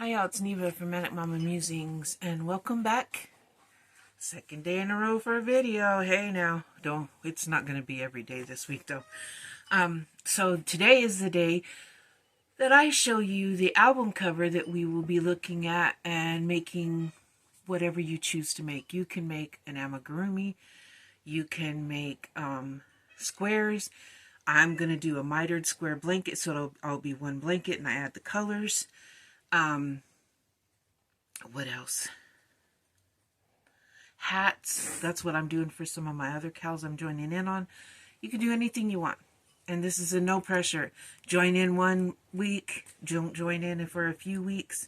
Hi y'all, it's Neva from Manic Mama Musings, and welcome back. Second day in a row for a video. Hey now, it's not going to be every day this week though. So today is the day that I show you the album cover that we will be looking at and making whatever you choose to make. You can make an amigurumi, you can make squares. I'm going to do a mitered square blanket, so I'll be one blanket and I add the colors. What else? Hats. That's what I'm doing for some of my other cows I'm joining in on. You can do anything you want. And this is a no pressure. Join in 1 week. Don't join in for a few weeks.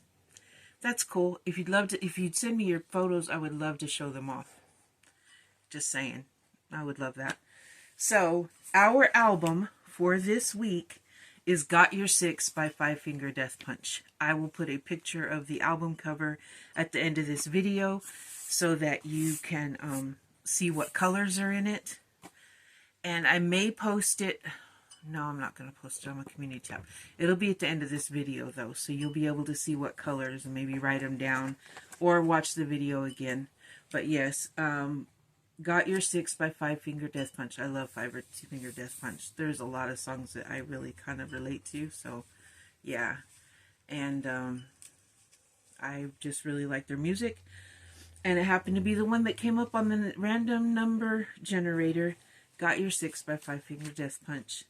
That's cool. If you'd send me your photos, I would love to show them off. Just saying. I would love that. So, our album for this week is Got Your Six by Five Finger Death Punch. I will put a picture of the album cover at the end of this video so that you can see what colors are in it. And I may post it. No, I'm not going to post it on my community tab. It'll be at the end of this video though, so you'll be able to see what colors and maybe write them down or watch the video again. But yes, Got Your Six by Five Finger Death Punch. I love Five Finger Death Punch. There's a lot of songs that I really kind of relate to, so yeah. And I just really like their music. And it happened to be the one that came up on the random number generator. Got Your Six by Five Finger Death Punch.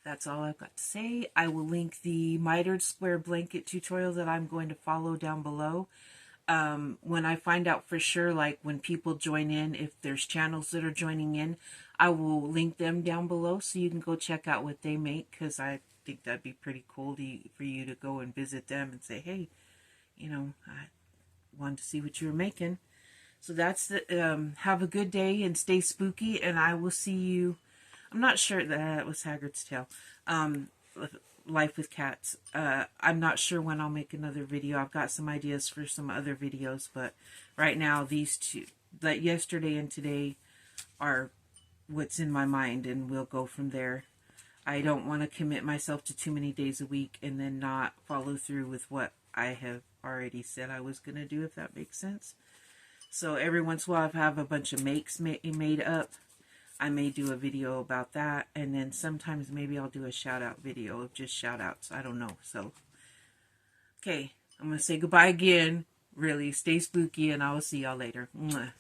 That's all I've got to say. I will link the mitered square blanket tutorial that I'm going to follow down below. When I find out for sure, like when people join in, if there's channels that are joining in, I will link them down below so you can go check out what they make, because I think that'd be pretty cool for you to go and visit them and say, hey, you know, I wanted to see what you were making. So that's the, have a good day and stay spooky, and I will see you. I'm not sure that was Haggard's Tale. Life with Cats. I'm not sure when I'll make another video. I've got some ideas for some other videos, but right now these two, that yesterday and today, are what's in my mind, and we'll go from there. I don't want to commit myself to too many days a week and then not follow through with what I have already said I was going to do, if that makes sense. So every once in a while, if I have a bunch of makes made up, I may do a video about that, and then sometimes maybe I'll do a shout-out video of just shout-outs. I don't know. So, okay, I'm going to say goodbye again. Really, stay spooky, and I will see y'all later. Mwah.